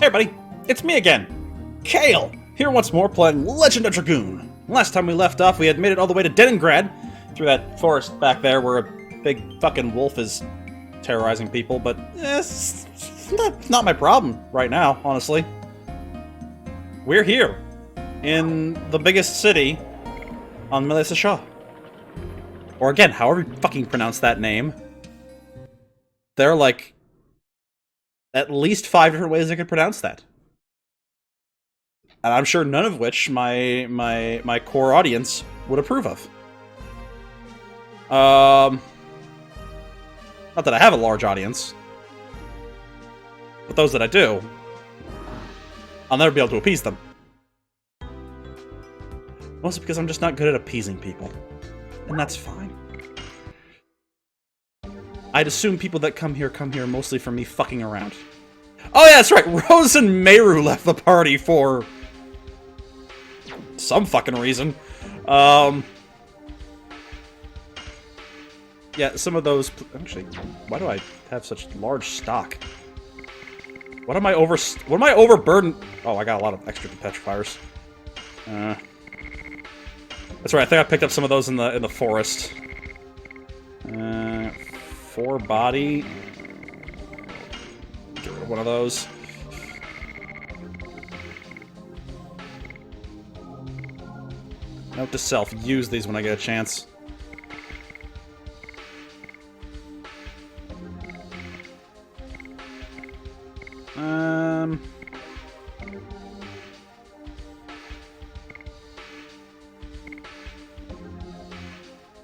Hey everybody, it's me again, Kale, here once more playing Legend of Dragoon. Last time we left off, we had made it all the way to Leningrad, through that forest back there where a big fucking wolf is terrorizing people, but it's not my problem right now, honestly. We're here, in the biggest city on Melissa Shaw. Or again, however you fucking pronounce that name. There are like at least 5 different ways I could pronounce that. And I'm sure none of which my core audience would approve of. Not that I have a large audience. But those that I do, I'll never be able to appease them. Mostly because I'm just not good at appeasing people. And that's fine. I'd assume people that come here mostly for me fucking around. Oh yeah, that's right, Rose and Meru left the party for some fucking reason. Yeah, some of those... Actually, why do I have such large stock? What am I overburdened? Oh, I got a lot of extra petrifiers. That's right, I think I picked up some of those in the forest. 4 body. Get rid of one of those. Note to self, use these when I get a chance.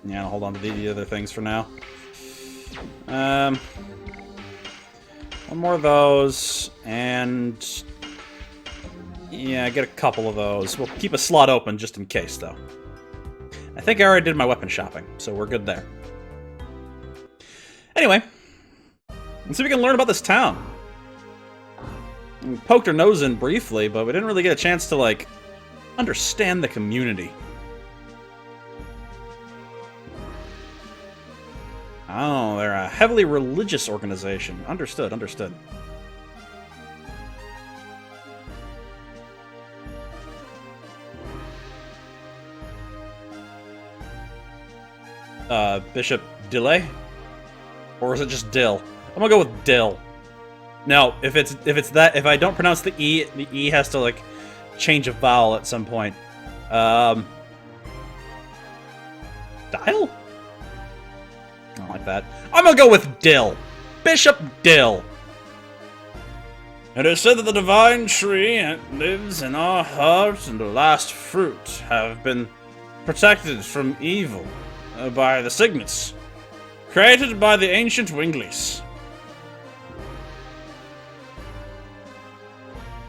Yeah, I'll hold on to the other things for now. One more of those, and yeah, get a couple of those. We'll keep a slot open just in case, though. I think I already did my weapon shopping, so we're good there. Anyway, let's see if we can learn about this town. We poked our nose in briefly, but we didn't really get a chance to, like, understand the community. Oh, they're a heavily religious organization. Understood, understood. Bishop Delay? Or is it just Dill? I'm gonna go with Dill. No, if I don't pronounce the E has to, like, change a vowel at some point. Dial? I don't like that. I'm gonna go with Dill. Bishop Dill. It is said that the divine tree lives in our hearts, and the last fruit have been protected from evil by the signets created by the ancient Winglies.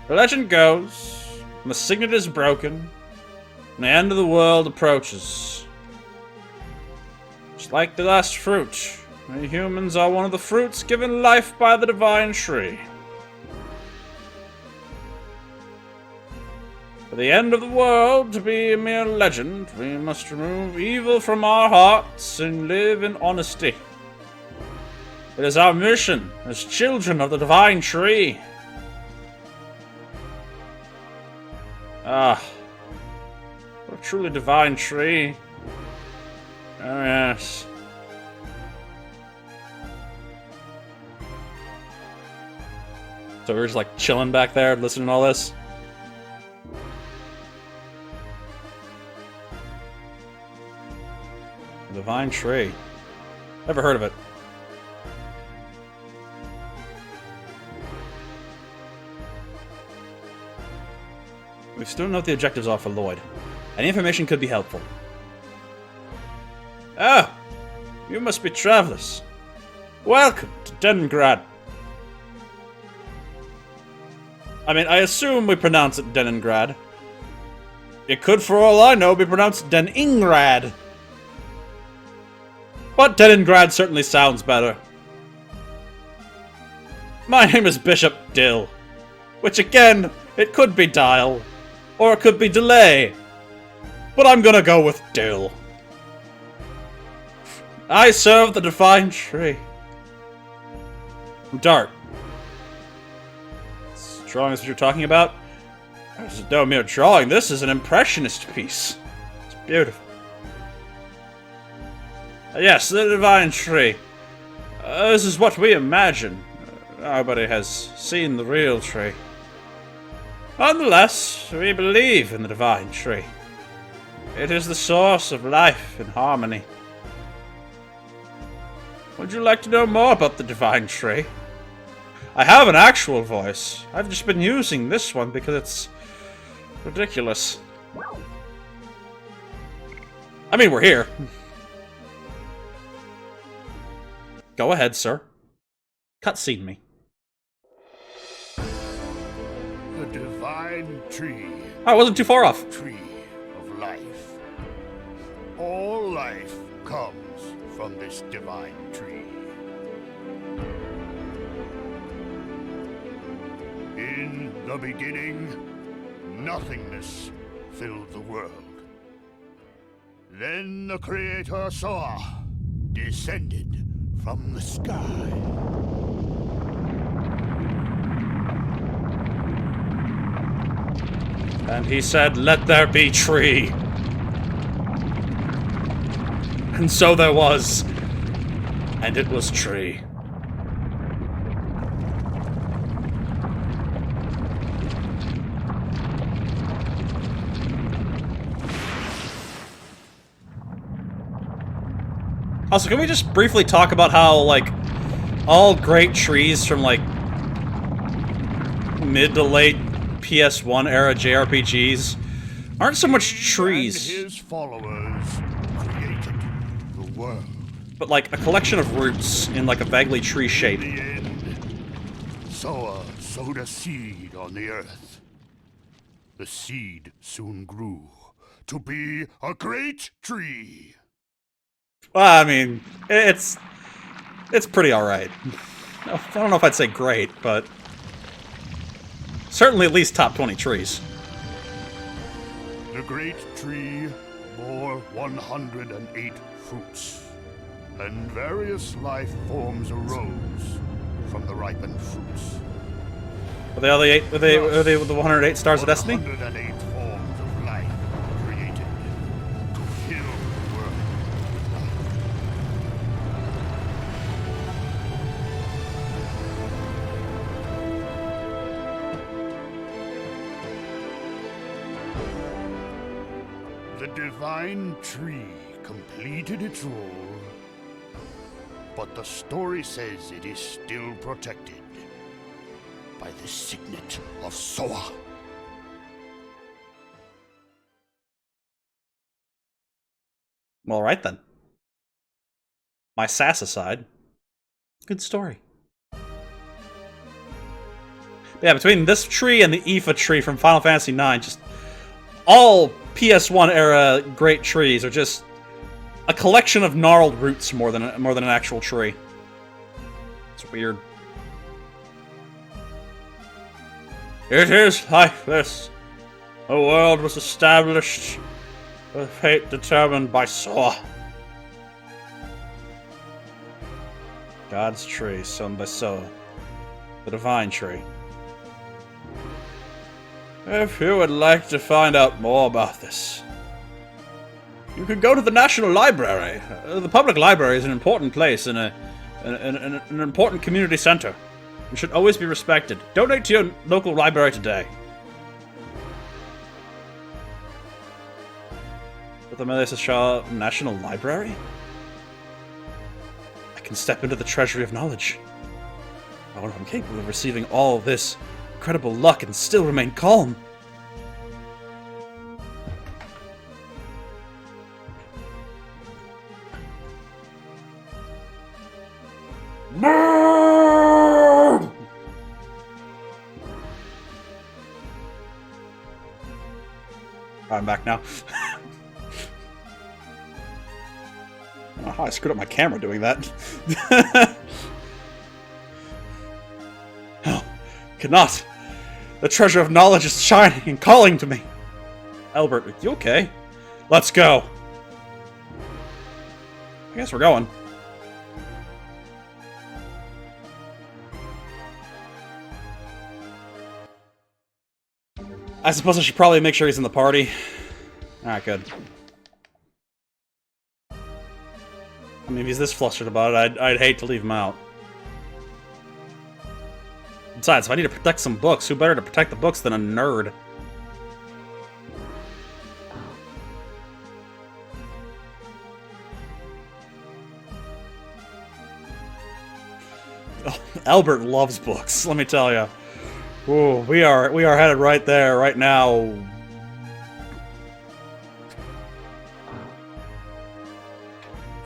The legend goes, when the signet is broken, and the end of the world approaches. Just like the last fruit, we humans are one of the fruits given life by the divine tree. For the end of the world to be a mere legend, we must remove evil from our hearts and live in honesty. It is our mission as children of the divine tree. Ah, what a truly divine tree. Oh, yes. So we're just like chilling back there, listening to all this. Divine Tree. Never heard of it. We still don't know what the objectives are for Lloyd. Any information could be helpful. Ah! You must be travelers. Welcome to Leningrad. I mean, I assume we pronounce it Leningrad. It could, for all I know, be pronounced Leningrad. But Leningrad certainly sounds better. My name is Bishop Dill. Which again, it could be Dial. Or it could be Delay. But I'm gonna go with Dill. I serve the divine tree. Dart. Drawing is what you're talking about? This is no mere drawing. This is an impressionist piece. It's beautiful. Yes, the divine tree. This is what we imagine. Nobody has seen the real tree. Nonetheless, we believe in the divine tree. It is the source of life and harmony. Would you like to know more about the divine tree? I have an actual voice. I've just been using this one because it's ridiculous. I mean, we're here. Go ahead, sir. Cutscene me. The divine tree. Oh, I wasn't too far off. Tree of life. All life comes from this divine tree. In the beginning, nothingness filled the world. Then the creator Soa descended from the sky. And he said, "Let there be tree." And so there was. And it was tree. Also, can we just briefly talk about how, like, all great trees from, like, mid to late PS1 era JRPGs aren't so much trees, And his followers created the world. but like a collection of roots in like a vaguely tree shape. In the end, Soa sowed a seed on the earth. The seed soon grew to be a great tree. Well, I mean, it's pretty alright. I don't know if I'd say great, but certainly at least top 20 trees. The great tree bore 108 fruits, and various life forms arose from the ripened fruits. Are they all the eight? Are they the 108 stars of destiny? 108 forms of life were created to fill the world with life. The divine tree completed its role, but the story says it is still protected by the signet of Soa. All right then. My sass aside, good story. Yeah, between this tree and the Aoife tree from Final Fantasy IX, just all PS1 era great trees are just a collection of gnarled roots more than an actual tree. It's weird. It is like this. A world was established, with fate determined by Soa. God's tree, sown by Soa. The divine tree. If you would like to find out more about this, you can go to the National Library. The public library is an important place and an important community center. It should always be respected. Donate to your local library today. But the Melisha National Library? I can step into the treasury of knowledge. I wonder if I'm capable of receiving all this incredible luck and still remain calm. I'm back now. Oh, I screwed up my camera doing that. No, cannot. The treasure of knowledge is shining and calling to me. Albert, are you okay? Let's go. I guess we're going. I suppose I should probably make sure he's in the party. Alright, good. I mean, if he's this flustered about it, I'd hate to leave him out. Besides, if I need to protect some books, who better to protect the books than a nerd? Oh, Albert loves books, let me tell you. Ooh, we are headed right there, right now.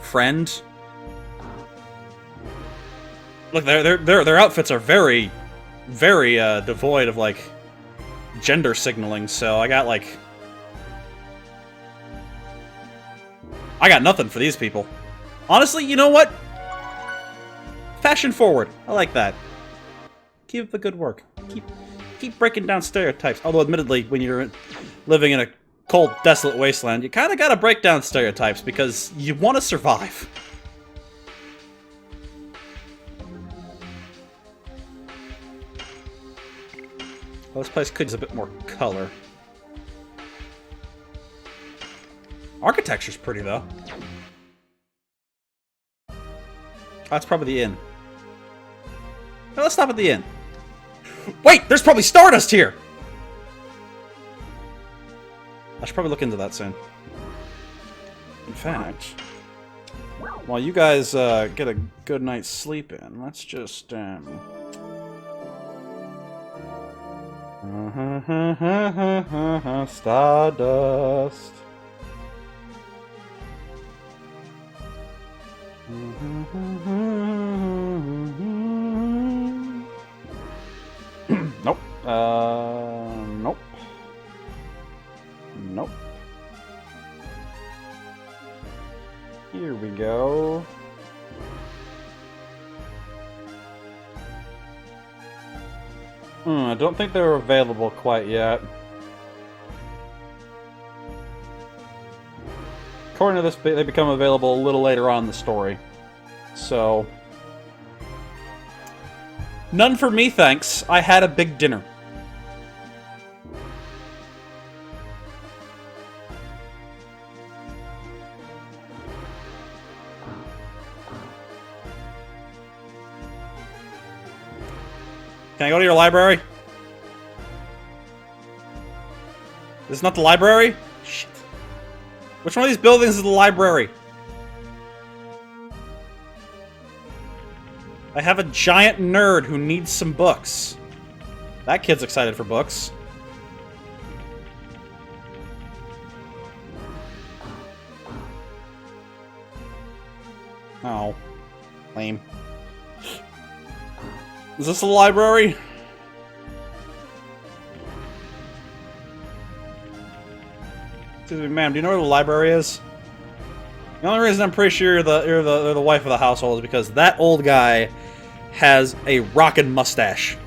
Friend? Look, their outfits are very devoid of, like, gender signaling, so I got nothing for these people. Honestly, you know what? Fashion forward. I like that. Keep up the good work. Keep breaking down stereotypes. Although, admittedly, when you're living in a cold, desolate wasteland, you kind of gotta break down stereotypes because you want to survive. Well, this place could use a bit more color. Architecture's pretty, though. Oh, that's probably the inn. No, let's stop at the inn. Wait! There's probably Stardust here! I should probably look into that soon. In fact, while you guys get a good night's sleep in, let's just, Stardust. Nope. Nope. Nope. Here we go. I don't think they're available quite yet. According to this, they become available a little later on in the story. So... none for me, thanks. I had a big dinner. Can I go to your library? This is not the library? Shit. Which one of these buildings is the library? I have a giant nerd who needs some books. That kid's excited for books. Oh. Lame. Is this the library? Excuse me, ma'am, do you know where the library is? The only reason I'm pretty sure you're the wife of the household is because that old guy has a rockin' mustache.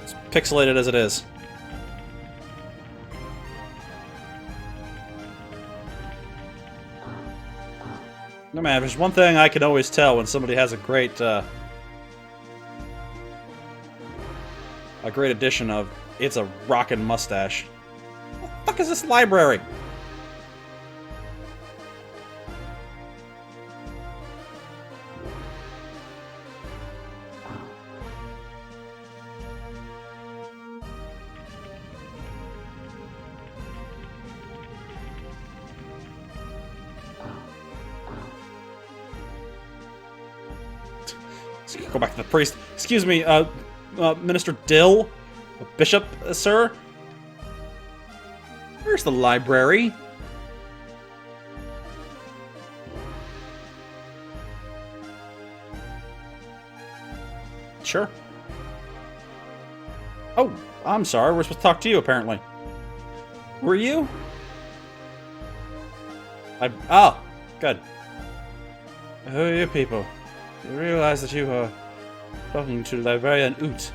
As pixelated as it is. No man, there's one thing I can always tell when somebody has a great addition of, it's a rockin' mustache. What the fuck is this library? Go back to the priest. Excuse me, Minister Dill? Bishop, sir? Where's the library? Sure. Oh, I'm sorry. We're supposed to talk to you, apparently. Were you? Oh, good. Who are you people? You realize that you are talking to Librarian Oot.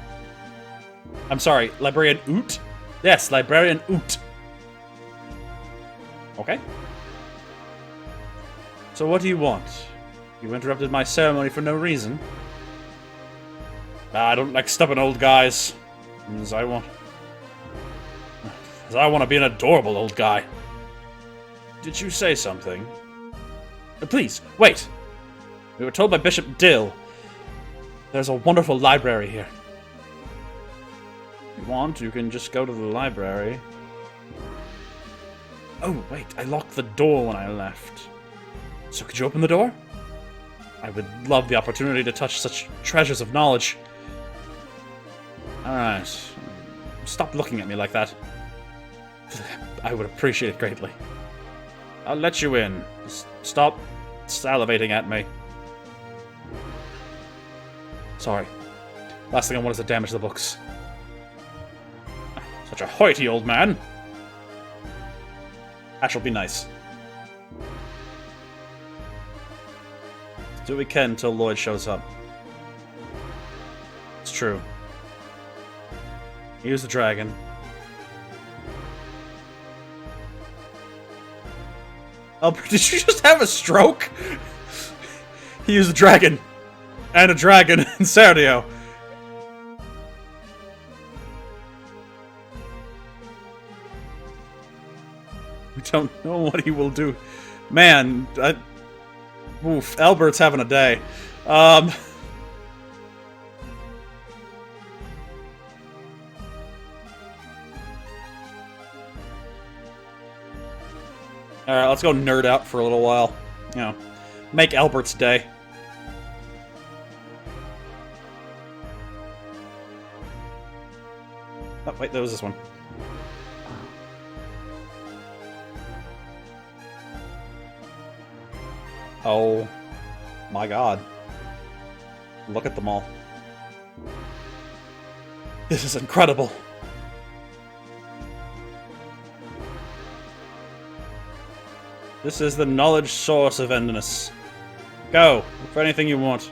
I'm sorry, Librarian Oot? Yes, Librarian Oot. Okay. So what do you want? You interrupted my ceremony for no reason. I don't like stubborn old guys. As I want. Because I want to be an adorable old guy. Did you say something? Please, wait! We were told by Bishop Dill there's a wonderful library here. If you want, you can just go to the library. Oh, wait, I locked the door when I left. So could you open the door? I would love the opportunity to touch such treasures of knowledge. Alright. Stop looking at me like that. I would appreciate it greatly. I'll let you in. Just stop salivating at me. Sorry. Last thing I want is to damage the books. Such a hoity old man. That shall be nice. Do what we can until Lloyd shows up. It's true. He was the dragon. Albert, did you just have a stroke? He used a dragon. And a dragon in Serdio. We don't know what he will do. Man, oof, Albert's having a day. Alright, let's go nerd out for a little while. You know, make Albert's day. Oh, wait, there was this one. Oh my god. Look at them all. This is incredible. This is the knowledge source of endlessness. Go, look for anything you want.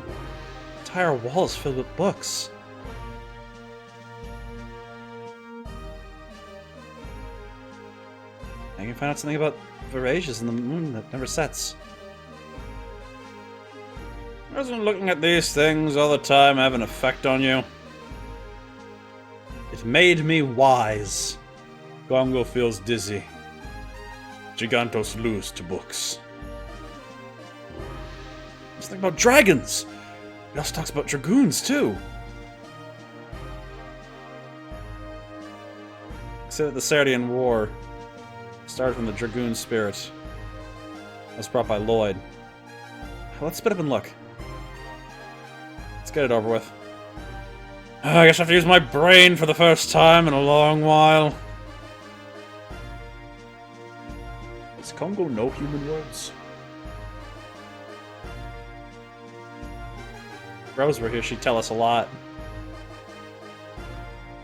The entire wall is filled with books. I can find out something about Verages and the moon that never sets. Doesn't looking at these things all the time have an effect on you? It made me wise. Gongo feels dizzy. Gigantos lose to books. Let's think about dragons! He also talks about dragoons, too. Said that the Sardian War started from the Dragoon spirit. That was brought by Lloyd. Let's spit up and look. Let's get it over with. I guess I have to use my brain for the first time in a long while. Does Congo know human words? If Rose were here, she'd tell us a lot.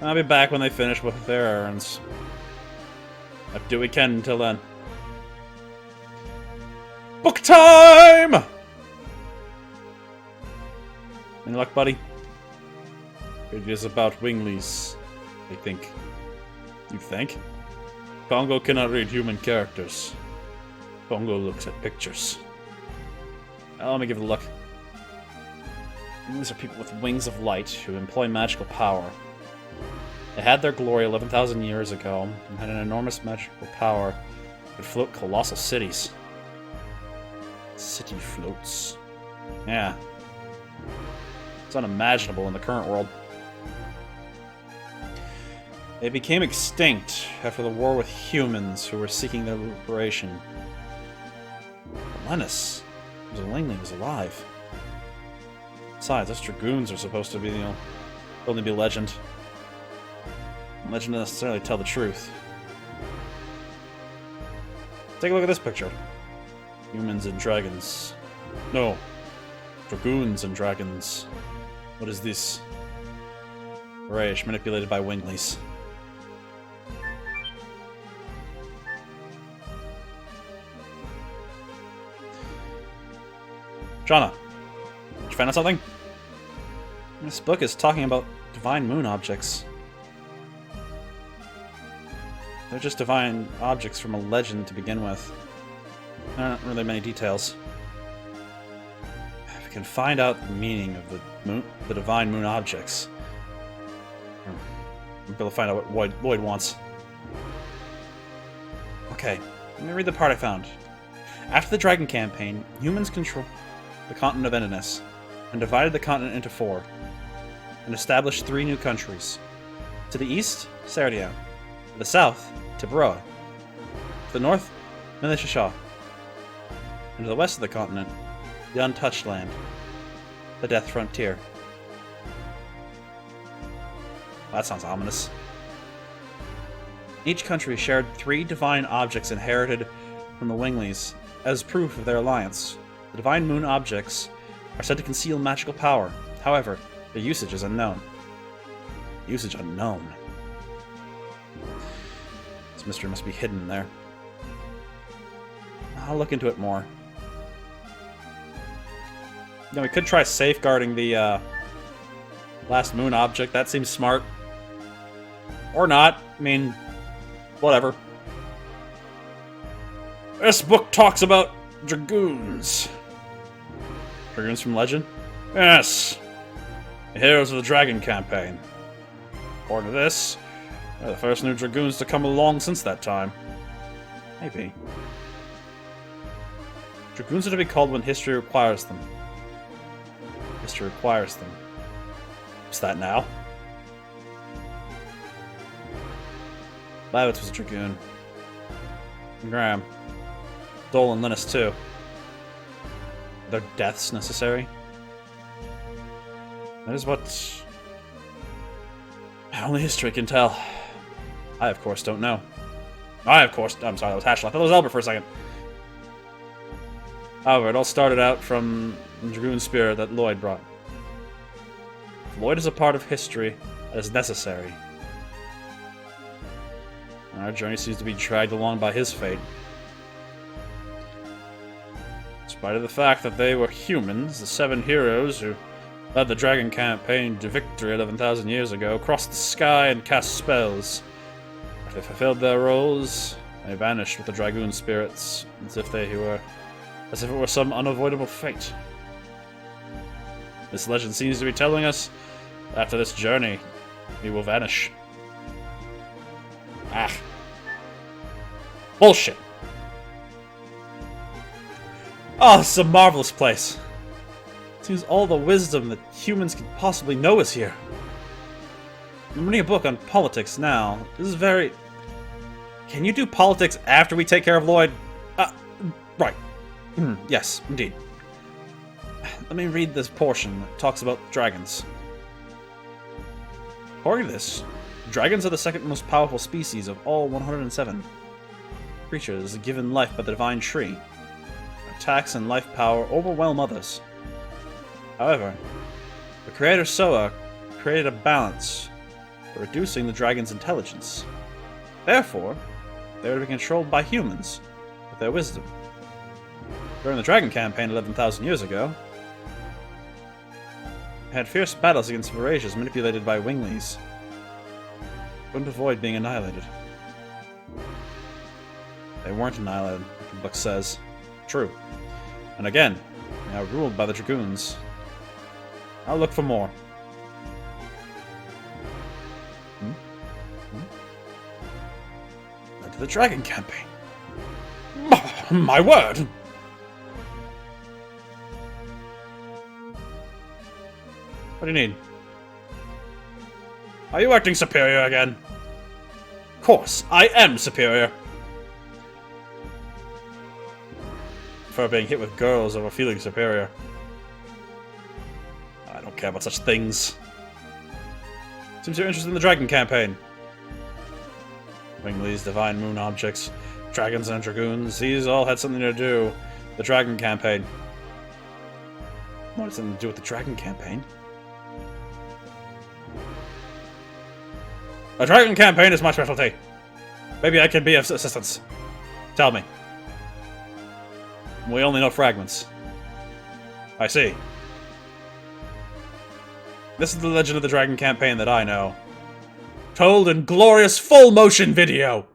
I'll be back when they finish with their errands. I'll do what we can until then. Book time! Any luck, buddy? It is about Winglies, I think. You think? Congo cannot read human characters. Congo looks at pictures. Let me give it a look. These are people with wings of light who employ magical power. They had their glory 11,000 years ago and had an enormous magical power that could float colossal cities. City floats. Yeah. It's unimaginable in the current world. They became extinct after the war with humans who were seeking their liberation. But Lennis, who was a Lingling, was alive. Besides, those dragoons are supposed to be, only be legend. Legend doesn't necessarily tell the truth. Take a look at this picture. Humans and dragons. No. Dragoons and dragons. What is this? Rage manipulated by Winglies. Jana, did you find out something? This book is talking about divine moon objects. They're just divine objects from a legend to begin with. There aren't really many details. If we can find out the meaning of the divine moon objects, I'm able to find out what Lloyd wants. Okay, let me read the part I found. After the Dragon campaign, humans controlled the continent of Endiness and divided the continent into 4 and established 3 new countries. To the east, Sardia. To the south, Tibaroa. To the north, Milishasha. And to the west of the continent, the Untouched Land, the Death Frontier. That sounds ominous. Each country shared 3 divine objects inherited from the Winglies as proof of their alliance. The divine moon objects are said to conceal magical power. However, their usage is unknown. Usage unknown. This mystery must be hidden there. I'll look into it more. Yeah, we could try safeguarding the last moon object. That seems smart. Or not. I mean, whatever. This book talks about Dragoons. Dragoons from legend? Yes. The heroes of the Dragon campaign. According to this, they're the first new Dragoons to come along since that time. Maybe. Dragoons are to be called when history requires them. History requires them. What's that now? Lavitz was a Dragoon. And Graham. Dole and Linus too. Are their deaths necessary? That is what only history can tell. I, of course, don't know. I'm sorry, that was Hatchel. I thought it was Albert for a second. However, it all started out from the Dragoon spirit that Lloyd brought. If Lloyd is a part of history that is necessary, our journey seems to be dragged along by his fate. In spite of the fact that they were humans, the 7 heroes who led the Dragon campaign to victory 11,000 years ago crossed the sky and cast spells. If they fulfilled their roles, they vanished with the Dragoon spirits, as if it were some unavoidable fate. This legend seems to be telling us that after this journey, we will vanish. Ah. Bullshit. Oh, this is a marvelous place. Seems all the wisdom that humans could possibly know is here. I'm reading a book on politics now. This is very... Can you do politics after we take care of Lloyd? Right. Yes, indeed. Let me read this portion that talks about dragons. According to this, dragons are the second most powerful species of all 107 creatures given life by the divine tree. Attacks and life power overwhelm others. However, the creator Soa created a balance for reducing the dragon's intelligence. Therefore, they are to be controlled by humans with their wisdom. During the Dragon campaign 11,000 years ago, they had fierce battles against Vorages manipulated by Winglies. Couldn't avoid being annihilated. They weren't annihilated, like the book says. True. And again, now ruled by the Dragoons. I'll look for more. Led to the Dragon campaign. My word! What do you need? Are you acting superior again? Of course, I am superior. For being hit with girls over feeling superior. I don't care about such things. Seems you're interested in the Dragon campaign. Winglies, divine moon objects, dragons and dragoons, these all had something to do with the Dragon campaign. What has something to do with the Dragon campaign? The Dragon campaign is my specialty. Maybe I can be of assistance. Tell me. We only know fragments. I see. This is the legend of the Dragon campaign that I know. Told in glorious full-motion video!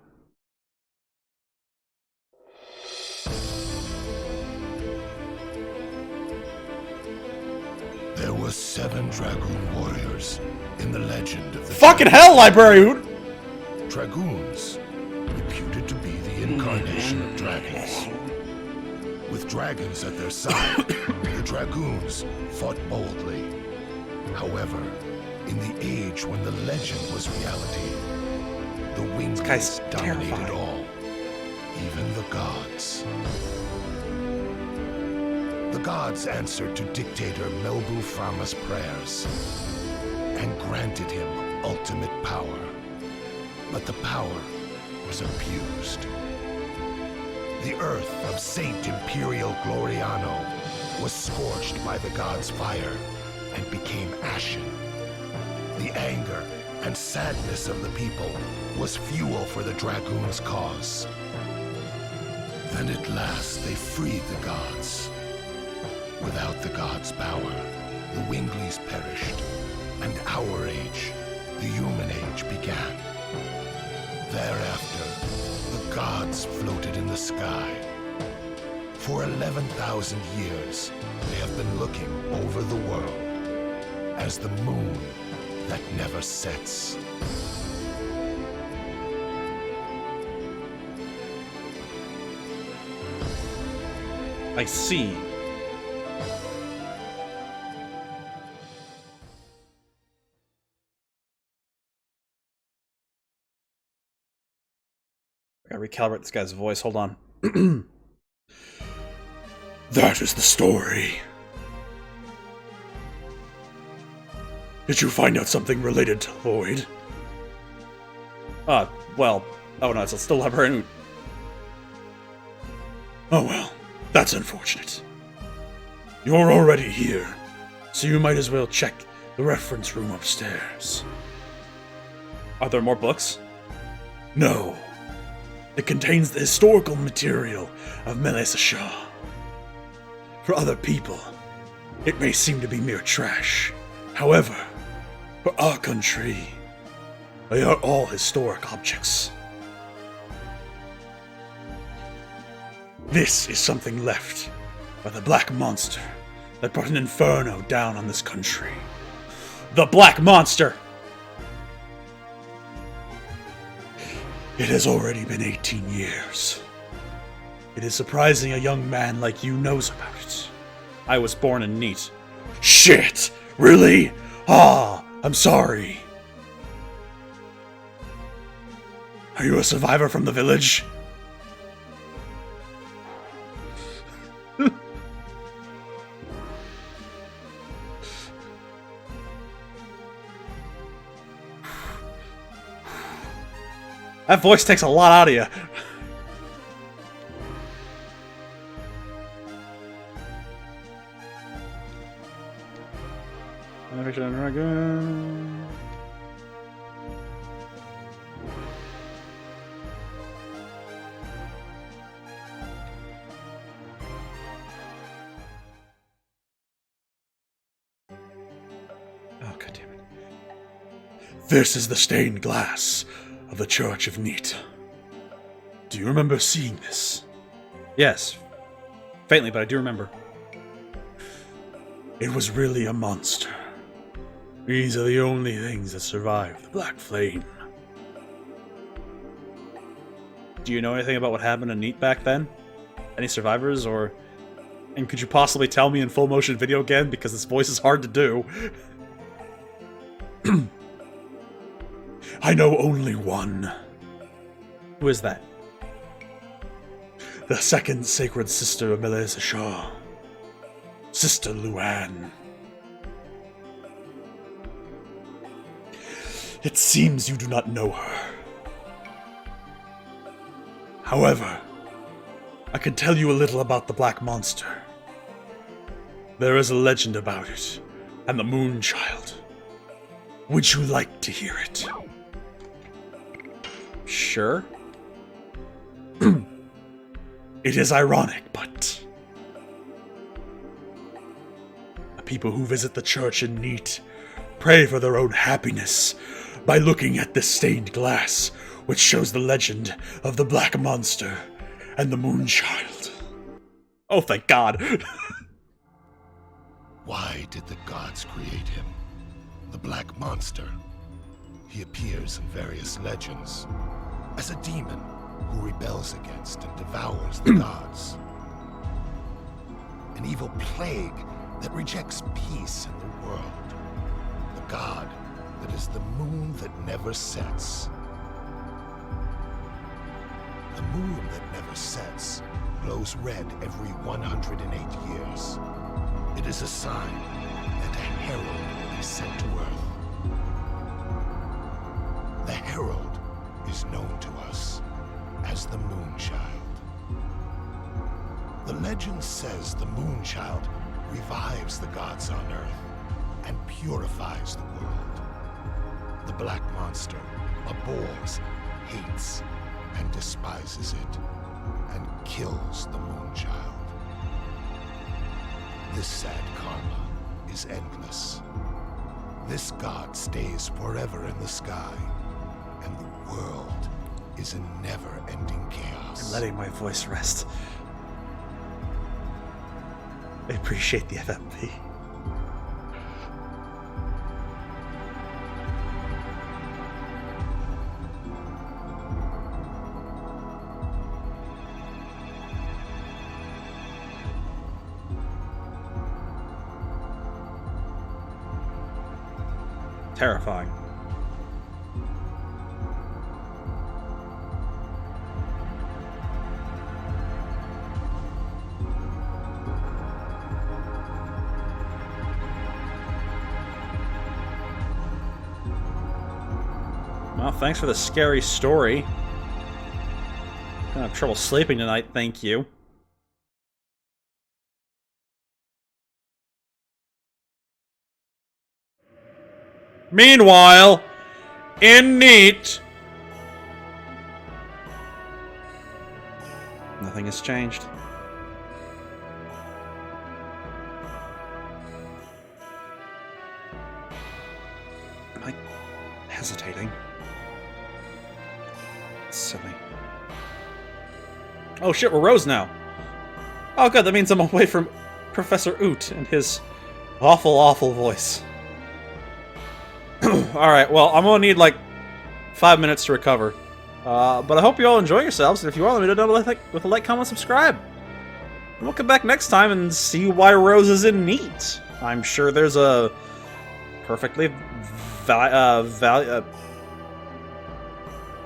There were 7 Dragoon warriors, In the legend of the Fucking hell, library! Dragoons, reputed to be the incarnation of dragons. With dragons at their side, the Dragoons fought boldly. However, in the age when the legend was reality, the Winglies dominated all, even the gods. The gods answered to dictator Melbu Frama's prayers and granted him ultimate power. But the power was abused. The earth of Saint Imperial Gloriano was scorched by the god's fire and became ashen. The anger and sadness of the people was fuel for the Dragoon's cause. Then at last they freed the gods. Without the gods' power, the Winglies perished, and our age, the human age, began. Thereafter, the gods floated in the sky. For 11,000 years, they have been looking over the world as the moon that never sets. I see. I gotta recalibrate this guy's voice, hold on. That is the story. Did you find out something related to Lloyd? Well, oh no, it's still librarian. Oh well, that's unfortunate. You're already here, so you might as well check the reference room upstairs. Are there more books? No. It contains the historical material of Melissa Shaw. For other people, it may seem to be mere trash. However, for our country, they are all historic objects. This is something left by the Black Monster that brought an inferno down on this country. The Black Monster! It has already been 18 years. It is surprising a young man like you knows about it. I was born in Neat. Shit! Really? Ah, I'm sorry. Are you a survivor from the village? That voice takes a lot out of you. Dragoon. Oh, God damn it. This is the stained glass of the Church of Neat. Do you remember seeing this? Yes. Faintly, but I do remember. It was really a monster. These are the only things that survived the Black Flame. Do you know anything about what happened to Neat back then? Any survivors, or... And could you possibly tell me in full motion video again, because this voice is hard to do? I know only one. Who is that? The second sacred sister of Melissa Shaw. Sister Luann. It seems you do not know her. However, I can tell you a little about the Black Monster. There is a legend about it, and the Moon Child. Would you like to hear it? Sure. It is ironic, but... the people who visit the church in Neat pray for their own happiness by looking at this stained glass, which shows the legend of the Black Monster and the Moon Child. Oh, thank God. Why did the gods create him? The Black Monster. He appears in various legends as a demon who rebels against and devours the gods. An evil plague that rejects peace in the world. The god that is the moon that never sets. The moon that never sets glows red every 108 years. It is a sign that a herald will be sent to Earth. The herald is known to us as the Moonchild. The legend says the Moonchild revives the gods on Earth and purifies the world. The Black Monster abhors, hates, and despises it, and kills the Moonchild. This sad karma is endless. This god stays forever in the sky, and the world is in never-ending chaos. I'm letting my voice rest. I appreciate the FMP. Terrifying. Well, thanks for the scary story. Gonna have trouble sleeping tonight, thank you. Meanwhile, in Neat, nothing has changed. Am I hesitating? It's silly. Oh shit, we're Rose now. Oh good, that means I'm away from Professor Oot and his awful, awful voice. Alright, well, I'm gonna need like 5 minutes to recover. But I hope you all enjoy yourselves, and if you are, let me know with a like, comment, subscribe. And we'll come back next time and see why Rose is in Neat. I'm sure there's a perfectly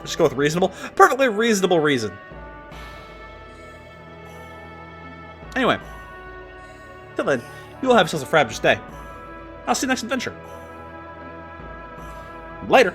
just go with reasonable? Perfectly reasonable reason. Anyway, till then, you all have yourselves a fabulous day. I'll see you next adventure. Later.